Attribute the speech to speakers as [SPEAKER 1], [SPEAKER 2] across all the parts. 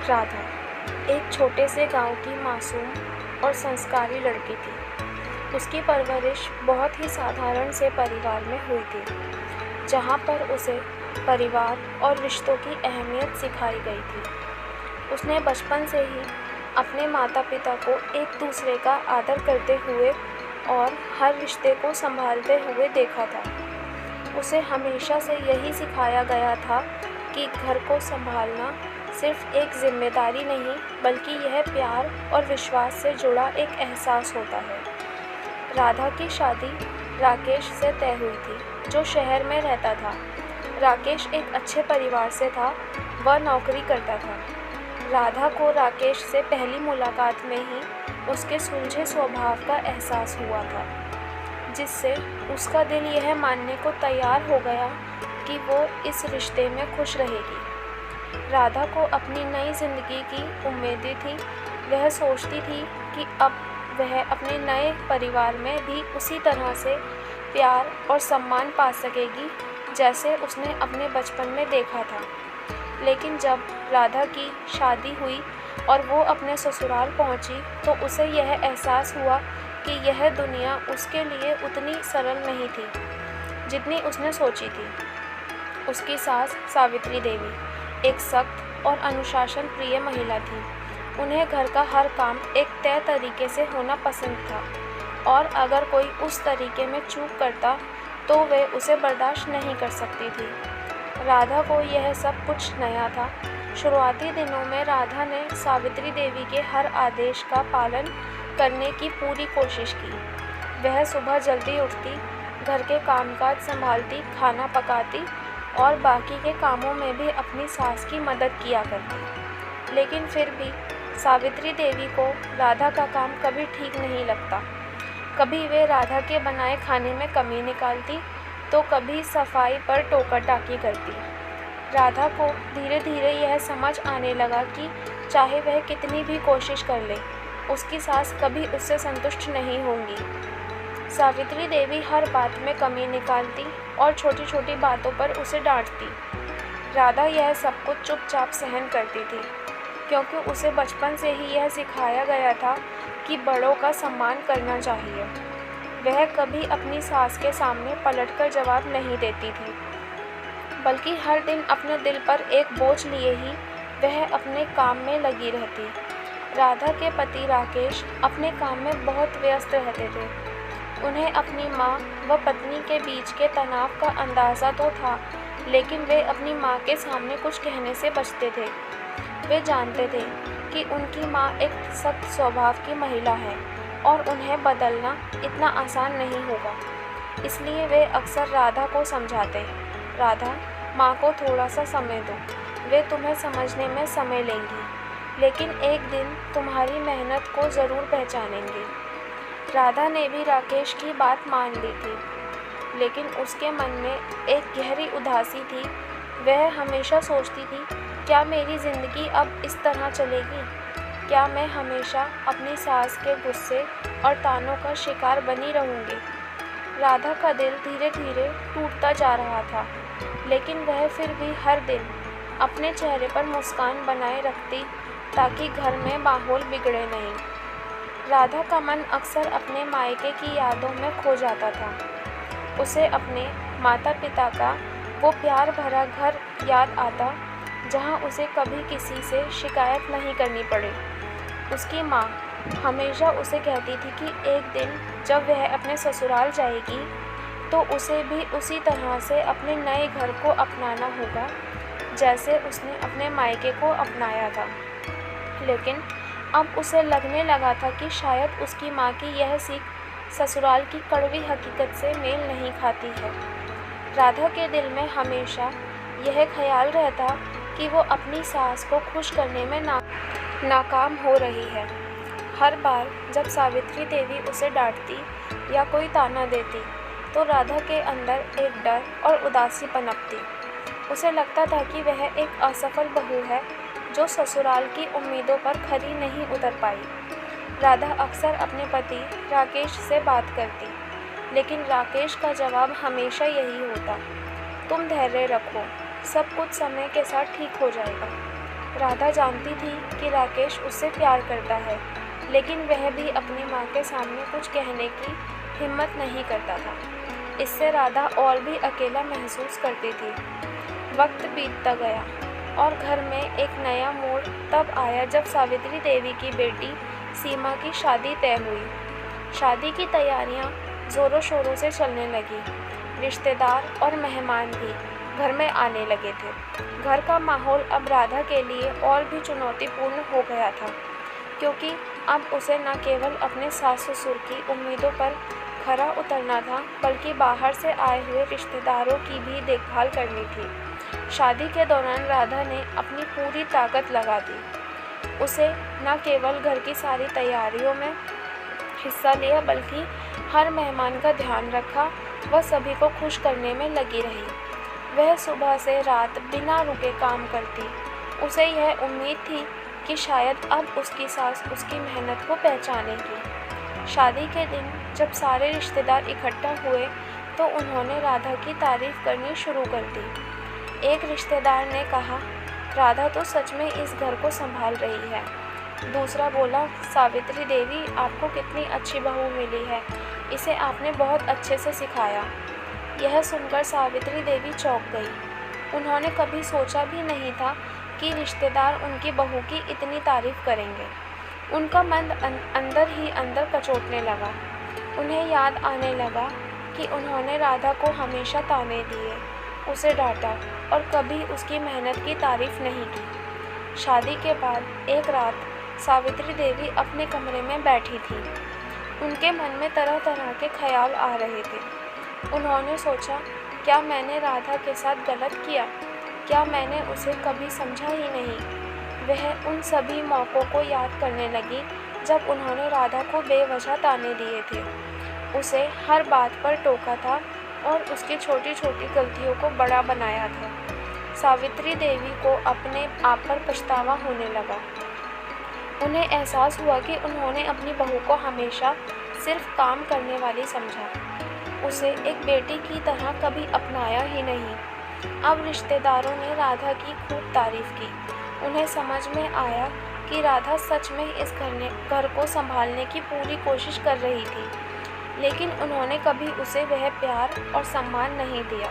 [SPEAKER 1] राधा एक छोटे से गांव की मासूम और संस्कारी लड़की थी। उसकी परवरिश बहुत ही साधारण से परिवार में हुई थी, जहाँ पर उसे परिवार और रिश्तों की अहमियत सिखाई गई थी। उसने बचपन से ही अपने माता पिता को एक दूसरे का आदर करते हुए और हर रिश्ते को संभालते हुए देखा था। उसे हमेशा से यही सिखाया गया था कि घर को संभालना सिर्फ एक जिम्मेदारी नहीं, बल्कि यह प्यार और विश्वास से जुड़ा एक एहसास होता है। राधा की शादी राकेश से तय हुई थी, जो शहर में रहता था। राकेश एक अच्छे परिवार से था, वह नौकरी करता था। राधा को राकेश से पहली मुलाकात में ही उसके सुलझे स्वभाव का एहसास हुआ था, जिससे उसका दिल यह मानने को तैयार हो गया कि वो इस रिश्ते में खुश रहेगी। राधा को अपनी नई ज़िंदगी की उम्मीदें थी। वह सोचती थी कि अब वह अपने नए परिवार में भी उसी तरह से प्यार और सम्मान पा सकेगी जैसे उसने अपने बचपन में देखा था। लेकिन जब राधा की शादी हुई और वो अपने ससुराल पहुंची, तो उसे यह एहसास हुआ कि यह दुनिया उसके लिए उतनी सरल नहीं थी जितनी उसने सोची थी। उसकी सास सावित्री देवी एक सख्त और अनुशासन प्रिय महिला थी। उन्हें घर का हर काम एक तय तरीके से होना पसंद था, और अगर कोई उस तरीके में चूक करता तो वे उसे बर्दाश्त नहीं कर सकती थी। राधा को यह सब कुछ नया था। शुरुआती दिनों में राधा ने सावित्री देवी के हर आदेश का पालन करने की पूरी कोशिश की। वह सुबह जल्दी उठती, घर के कामकाज संभालती, खाना पकाती और बाकी के कामों में भी अपनी सास की मदद किया करती। लेकिन फिर भी सावित्री देवी को राधा का काम कभी ठीक नहीं लगता। कभी वे राधा के बनाए खाने में कमी निकालती, तो कभी सफाई पर टोका टाकी करती। राधा को धीरे धीरे यह समझ आने लगा कि चाहे वह कितनी भी कोशिश कर ले, उसकी सास कभी उससे संतुष्ट नहीं होंगी। सावित्री देवी हर बात में कमी निकालती और छोटी छोटी बातों पर उसे डांटती। राधा यह सब कुछ चुपचाप सहन करती थी, क्योंकि उसे बचपन से ही यह सिखाया गया था कि बड़ों का सम्मान करना चाहिए। वह कभी अपनी सास के सामने पलटकर जवाब नहीं देती थी, बल्कि हर दिन अपने दिल पर एक बोझ लिए ही वह अपने काम में लगी रहती। राधा के पति राकेश अपने काम में बहुत व्यस्त रहते थे। उन्हें अपनी माँ व पत्नी के बीच के तनाव का अंदाज़ा तो था, लेकिन वे अपनी माँ के सामने कुछ कहने से बचते थे। वे जानते थे कि उनकी माँ एक सख्त स्वभाव की महिला है और उन्हें बदलना इतना आसान नहीं होगा। इसलिए वे अक्सर राधा को समझाते, राधा, माँ को थोड़ा सा समय दो, वे तुम्हें समझने में समय लेंगी, लेकिन एक दिन तुम्हारी मेहनत को ज़रूर पहचानेंगे। राधा ने भी राकेश की बात मान ली थी, लेकिन उसके मन में एक गहरी उदासी थी। वह हमेशा सोचती थी, क्या मेरी ज़िंदगी अब इस तरह चलेगी? क्या मैं हमेशा अपनी सास के गुस्से और तानों का शिकार बनी रहूँगी? राधा का दिल धीरे धीरे टूटता जा रहा था, लेकिन वह फिर भी हर दिन अपने चेहरे पर मुस्कान बनाए रखती, ताकि घर में माहौल बिगड़े नहीं। राधा का मन अक्सर अपने मायके की यादों में खो जाता था। उसे अपने माता पिता का वो प्यार भरा घर याद आता, जहाँ उसे कभी किसी से शिकायत नहीं करनी पड़े। उसकी माँ हमेशा उसे कहती थी कि एक दिन जब वह अपने ससुराल जाएगी, तो उसे भी उसी तरह से अपने नए घर को अपनाना होगा जैसे उसने अपने मायके को अपनाया था। लेकिन अब उसे लगने लगा था कि शायद उसकी माँ की यह सीख ससुराल की कड़वी हकीकत से मेल नहीं खाती है। राधा के दिल में हमेशा यह ख्याल रहता कि वो अपनी सास को खुश करने में नाकाम हो रही है। हर बार जब सावित्री देवी उसे डांटती या कोई ताना देती, तो राधा के अंदर एक डर और उदासी पनपती। उसे लगता था कि वह एक असफल बहू है जो ससुराल की उम्मीदों पर खरी नहीं उतर पाई। राधा अक्सर अपने पति राकेश से बात करती, लेकिन राकेश का जवाब हमेशा यही होता, तुम धैर्य रखो, सब कुछ समय के साथ ठीक हो जाएगा। राधा जानती थी कि राकेश उससे प्यार करता है, लेकिन वह भी अपनी माँ के सामने कुछ कहने की हिम्मत नहीं करता था। इससे राधा और भी अकेला महसूस करती थी। वक्त बीतता गया और घर में एक नया मोड़ तब आया जब सावित्री देवी की बेटी सीमा की शादी तय हुई। शादी की तैयारियां ज़ोरों शोरों से चलने लगी। रिश्तेदार और मेहमान भी घर में आने लगे थे। घर का माहौल अब राधा के लिए और भी चुनौतीपूर्ण हो गया था, क्योंकि अब उसे न केवल अपने सास ससुर की उम्मीदों पर खरा उतरना था, बल्कि बाहर से आए हुए रिश्तेदारों की भी देखभाल करनी थी। शादी के दौरान राधा ने अपनी पूरी ताकत लगा दी। उसे न केवल घर की सारी तैयारियों में हिस्सा लिया, बल्कि हर मेहमान का ध्यान रखा। वह सभी को खुश करने में लगी रही। वह सुबह से रात बिना रुके काम करती। उसे यह उम्मीद थी कि शायद अब उसकी सास उसकी मेहनत को पहचानेगी। शादी के दिन जब सारे रिश्तेदार इकट्ठा हुए तो उन्होंने राधा की तारीफ करनी शुरू कर दी। एक रिश्तेदार ने कहा, राधा तो सच में इस घर को संभाल रही है। दूसरा बोला, सावित्री देवी, आपको कितनी अच्छी बहू मिली है, इसे आपने बहुत अच्छे से सिखाया। यह सुनकर सावित्री देवी चौंक गई। उन्होंने कभी सोचा भी नहीं था कि रिश्तेदार उनकी बहू की इतनी तारीफ करेंगे। उनका मन अंदर ही अंदर कचोटने लगा। उन्हें याद आने लगा कि उन्होंने राधा को हमेशा ताने दिए, उसे डांटा और कभी उसकी मेहनत की तारीफ नहीं की। शादी के बाद एक रात सावित्री देवी अपने कमरे में बैठी थी। उनके मन में तरह तरह के ख्याल आ रहे थे। उन्होंने सोचा, क्या मैंने राधा के साथ गलत किया? क्या मैंने उसे कभी समझा ही नहीं? वह उन सभी मौक़ों को याद करने लगी जब उन्होंने राधा को बेवजह ताने दिए थे, उसे हर बात पर टोका था और उसकी छोटी छोटी गलतियों को बड़ा बनाया था। सावित्री देवी को अपने आप पर पछतावा होने लगा। उन्हें एहसास हुआ कि उन्होंने अपनी बहू को हमेशा सिर्फ काम करने वाली समझा, उसे एक बेटी की तरह कभी अपनाया ही नहीं। अब रिश्तेदारों ने राधा की खूब तारीफ की। उन्हें समझ में आया कि राधा सच में इस घर को संभालने की पूरी कोशिश कर रही थी, लेकिन उन्होंने कभी उसे वह प्यार और सम्मान नहीं दिया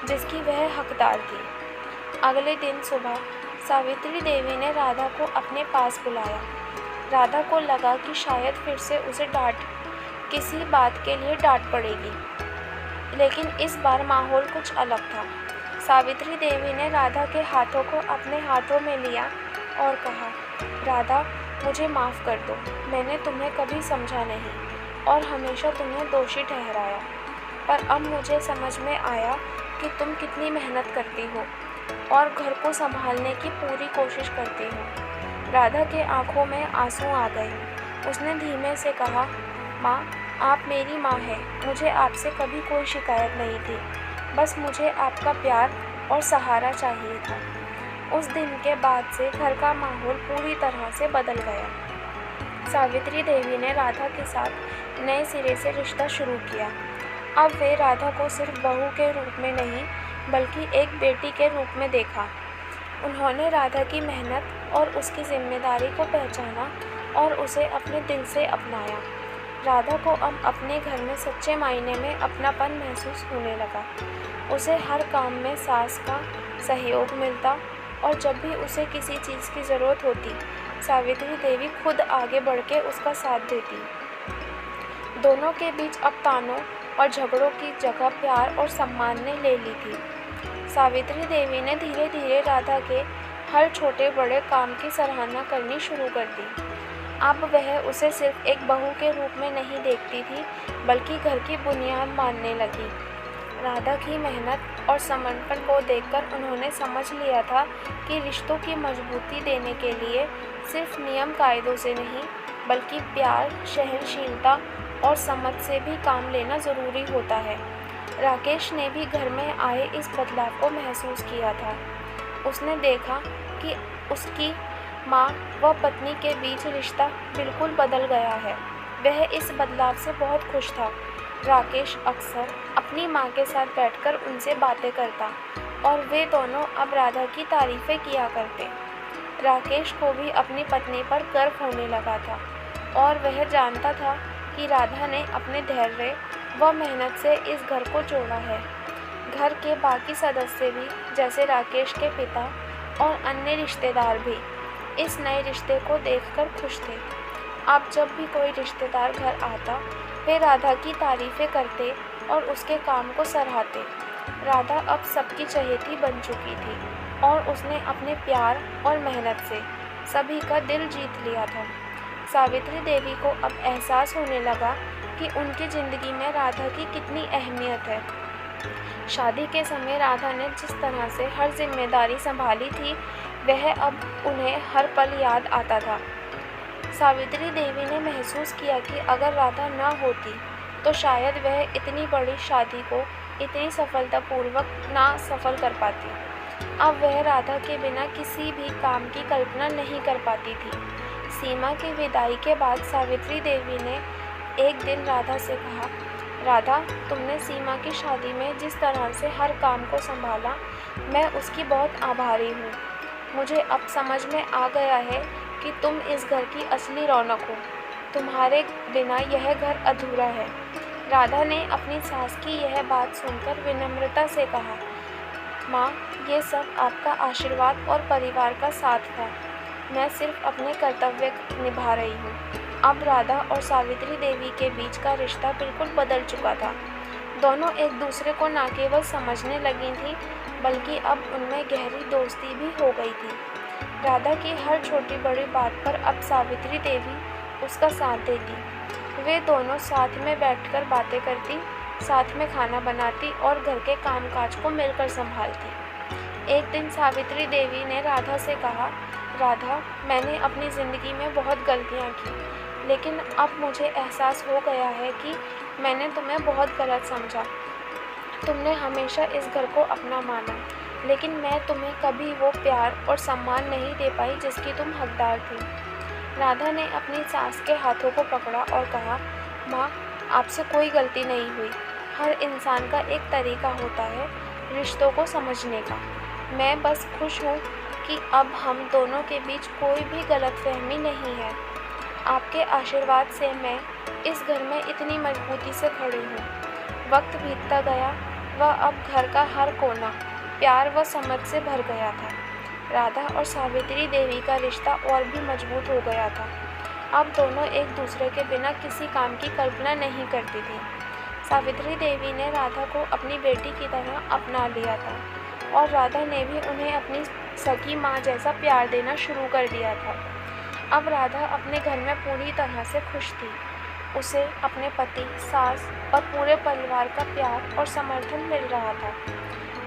[SPEAKER 1] जिसकी वह हकदार थी। अगले दिन सुबह सावित्री देवी ने राधा को अपने पास बुलाया। राधा को लगा कि शायद फिर से उसे किसी बात के लिए डांट पड़ेगी, लेकिन इस बार माहौल कुछ अलग था। सावित्री देवी ने राधा के हाथों को अपने हाथों में लिया और कहा, राधा, मुझे माफ़ कर दो। मैंने तुम्हें कभी समझा नहीं और हमेशा तुम्हें दोषी ठहराया, पर अब मुझे समझ में आया कि तुम कितनी मेहनत करती हो और घर को संभालने की पूरी कोशिश करती हो। राधा के आंखों में आंसू आ गए। उसने धीमे से कहा, माँ, आप मेरी माँ हैं। मुझे आपसे कभी कोई शिकायत नहीं थी, बस मुझे आपका प्यार और सहारा चाहिए था। उस दिन के बाद से घर का माहौल पूरी तरह से बदल गया। सावित्री देवी ने राधा के साथ नए सिरे से रिश्ता शुरू किया। अब वे राधा को सिर्फ बहू के रूप में नहीं, बल्कि एक बेटी के रूप में देखा। उन्होंने राधा की मेहनत और उसकी जिम्मेदारी को पहचाना और उसे अपने दिल से अपनाया। राधा को अब अपने घर में सच्चे मायने में अपनापन महसूस होने लगा। उसे हर काम में सास का सहयोग मिलता और जब भी उसे किसी चीज़ की ज़रूरत होती, सावित्री देवी खुद आगे बढ़ के उसका साथ देती। दोनों के बीच अब तानों और झगड़ों की जगह प्यार और सम्मान ने ले ली थी। सावित्री देवी ने धीरे धीरे राधा के हर छोटे बड़े काम की सराहना करनी शुरू कर दी। अब वह उसे सिर्फ एक बहू के रूप में नहीं देखती थी, बल्कि घर की बुनियाद मानने लगी। राधा की मेहनत और समर्पण को देखकर उन्होंने समझ लिया था कि रिश्तों की मजबूती देने के लिए सिर्फ नियम कायदों से नहीं, बल्कि प्यार, सहनशीलता और समझ से भी काम लेना ज़रूरी होता है। राकेश ने भी घर में आए इस बदलाव को महसूस किया था। उसने देखा कि उसकी माँ व पत्नी के बीच रिश्ता बिल्कुल बदल गया है। वह इस बदलाव से बहुत खुश था। राकेश अक्सर अपनी माँ के साथ बैठकर उनसे बातें करता और वे दोनों अब राधा की तारीफ़ें किया करते। राकेश को भी अपनी पत्नी पर गर्व होने लगा था और वह जानता था कि राधा ने अपने धैर्य व मेहनत से इस घर को जोड़ा है। घर के बाकी सदस्य भी, जैसे राकेश के पिता और अन्य रिश्तेदार भी, इस नए रिश्ते को देखकर खुश थे। अब जब भी कोई रिश्तेदार घर आता, वे राधा की तारीफ़ें करते और उसके काम को सराहते। राधा अब सबकी चहेती बन चुकी थी और उसने अपने प्यार और मेहनत से सभी का दिल जीत लिया था। सावित्री देवी को अब एहसास होने लगा कि उनकी ज़िंदगी में राधा की कितनी अहमियत है। शादी के समय राधा ने जिस तरह से हर जिम्मेदारी संभाली थी, वह अब उन्हें हर पल याद आता था। सावित्री देवी ने महसूस किया कि अगर राधा न होती तो शायद वह इतनी बड़ी शादी को इतनी सफलतापूर्वक ना सफल कर पाती। अब वह राधा के बिना किसी भी काम की कल्पना नहीं कर पाती थी। सीमा की विदाई के बाद सावित्री देवी ने एक दिन राधा से कहा, राधा, तुमने सीमा की शादी में जिस तरह से हर काम को संभाला, मैं उसकी बहुत आभारी हूँ। मुझे अब समझ में आ गया है कि तुम इस घर की असली रौनक हो। तुम्हारे बिना यह घर अधूरा है। राधा ने अपनी सास की यह बात सुनकर विनम्रता से कहा, माँ, ये सब आपका आशीर्वाद और परिवार का साथ था। मैं सिर्फ अपने कर्तव्य निभा रही हूँ। अब राधा और सावित्री देवी के बीच का रिश्ता बिल्कुल बदल चुका था। दोनों एक दूसरे को न केवल समझने लगी थी, बल्कि अब उनमें गहरी दोस्ती भी हो गई थी। राधा की हर छोटी बड़ी बात पर अब सावित्री देवी उसका साथ देती। वे दोनों साथ में बैठकर बातें करती, साथ में खाना बनाती और घर के कामकाज को मिलकर संभालती। एक दिन सावित्री देवी ने राधा से कहा, राधा, मैंने अपनी ज़िंदगी में बहुत गलतियाँ की, लेकिन अब मुझे एहसास हो गया है कि मैंने तुम्हें बहुत गलत समझा। तुमने हमेशा इस घर को अपना माना, लेकिन मैं तुम्हें कभी वो प्यार और सम्मान नहीं दे पाई जिसकी तुम हकदार थी। राधा ने अपनी सास के हाथों को पकड़ा और कहा, माँ, आपसे कोई गलती नहीं हुई। हर इंसान का एक तरीका होता है रिश्तों को समझने का। मैं बस खुश हूँ कि अब हम दोनों के बीच कोई भी गलतफहमी नहीं है। आपके आशीर्वाद से मैं इस घर में इतनी मजबूती से खड़ी हूँ। वक्त बीतता गया व अब घर का हर कोना प्यार व समझ से भर गया था। राधा और सावित्री देवी का रिश्ता और भी मजबूत हो गया था। अब दोनों एक दूसरे के बिना किसी काम की कल्पना नहीं करती थी। सावित्री देवी ने राधा को अपनी बेटी की तरह अपना लिया था और राधा ने भी उन्हें अपनी सगी माँ जैसा प्यार देना शुरू कर दिया था। अब राधा अपने घर में पूरी तरह से खुश थी। उसे अपने पति, सास और पूरे परिवार का प्यार और समर्थन मिल रहा था।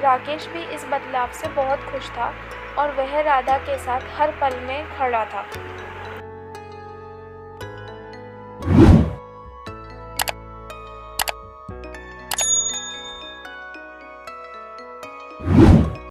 [SPEAKER 1] राकेश भी इस बदलाव से बहुत खुश था और वह राधा के साथ हर पल में खड़ा था।